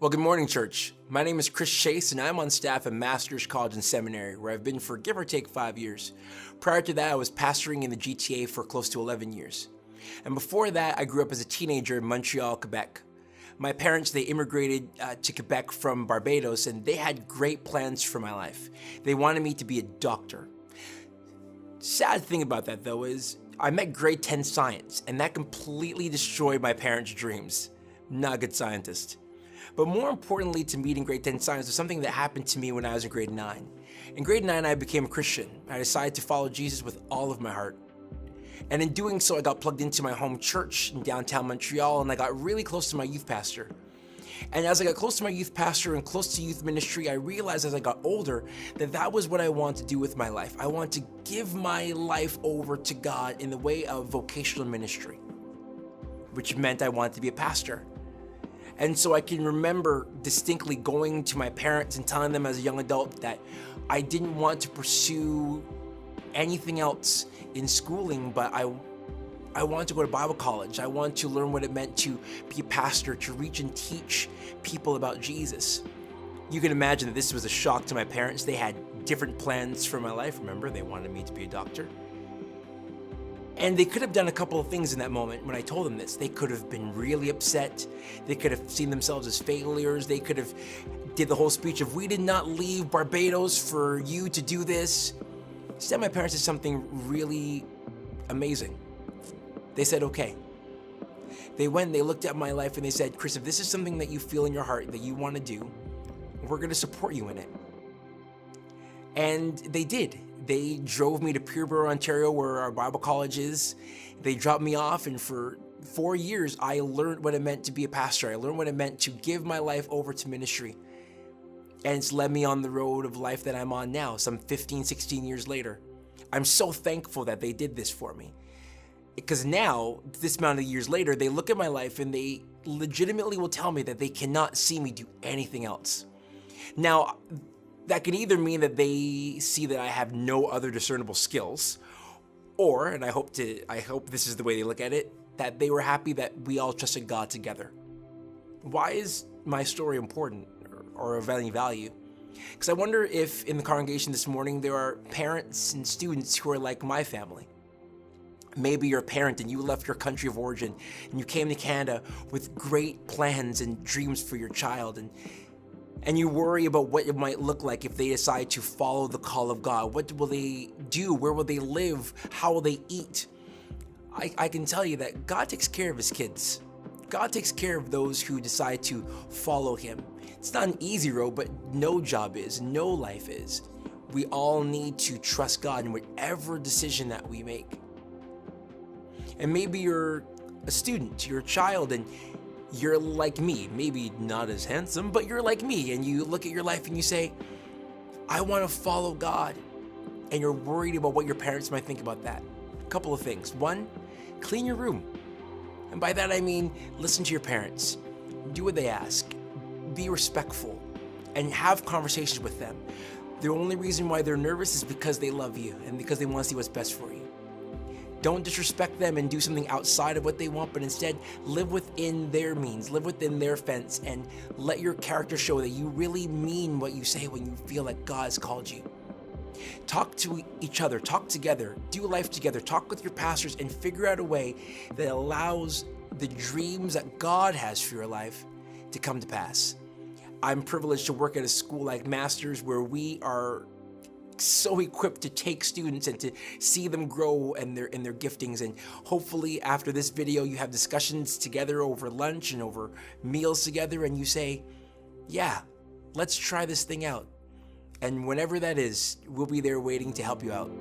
Well, good morning, church. My name is Chris Chase, and I'm on staff at Master's College and Seminary, where I've been for give or take 5 years. Prior to that, I was pastoring in the GTA for close to 11 years. And before that, I grew up as a teenager in Montreal, Quebec. My parents, they immigrated to Quebec from Barbados, and they had great plans for my life. They wanted me to be a doctor. Sad thing about that, though, is I met grade 10 science, and that completely destroyed my parents' dreams. Not a good scientist. But more importantly to meeting grade 10 science was something that happened to me when I was in grade 9. In grade 9, I became a Christian. I decided to follow Jesus with all of my heart. And in doing so, I got plugged into my home church in downtown Montreal, and I got really close to my youth pastor. And as I got close to my youth pastor and close to youth ministry, I realized as I got older that was what I wanted to do with my life. I wanted to give my life over to God in the way of vocational ministry, which meant I wanted to be a pastor. And so I can remember distinctly going to my parents and telling them as a young adult that I didn't want to pursue anything else in schooling, but I wanted to go to Bible college. I wanted to learn what it meant to be a pastor, to reach and teach people about Jesus. You can imagine that this was a shock to my parents. They had different plans for my life. Remember, they wanted me to be a doctor. And they could have done a couple of things in that moment when I told them this. They could have been really upset. They could have seen themselves as failures. They could have did the whole speech of, "We did not leave Barbados for you to do this." Instead, my parents did something really amazing. They said, okay. They went, they looked at my life and they said, "Chris, if this is something that you feel in your heart that you want to do, we're going to support you in it." And they did. They drove me to Peterborough, Ontario, where our Bible college is. They dropped me off, and for 4 years, I learned what it meant to be a pastor. I learned what it meant to give my life over to ministry. And it's led me on the road of life that I'm on now, some 15, 16 years later. I'm so thankful that they did this for me. Because now, this amount of years later, they look at my life and they legitimately will tell me that they cannot see me do anything else. Now, that can either mean that they see that I have no other discernible skills, or, and I hope this is the way they look at it, that they were happy that we all trusted God together. Why is my story important or of any value? Because I wonder if in the congregation this morning there are parents and students who are like my family. Maybe you're a parent and you left your country of origin and you came to Canada with great plans and dreams for your child, and you worry about what it might look like if they decide to follow the call of God. What will they do? Where will they live? How will they eat? I can tell you that God takes care of his kids. God takes care of those who decide to follow him. It's not an easy road, but no job is, no life is. We all need to trust God in whatever decision that we make. And maybe you're a student, you're a child, and you're like me, maybe not as handsome, but you're like me, and you look at your life and you say, I want to follow God, and you're worried about what your parents might think about that. A couple of things. One, clean your room. And by that I mean, listen to your parents, do what they ask, be respectful, and have conversations with them. The only reason why they're nervous is because they love you and because they want to see what's best for you. Don't disrespect them and do something outside of what they want, but instead live within their means, live within their fence, and let your character show that you really mean what you say when you feel like God has called you. Talk to each other, talk together, do life together, talk with your pastors, and figure out a way that allows the dreams that God has for your life to come to pass. I'm privileged to work at a school like Master's, where we are so equipped to take students and to see them grow in their giftings. And hopefully after this video, you have discussions together over lunch and over meals together, and you say, yeah, let's try this thing out. And whenever that is, we'll be there waiting to help you out.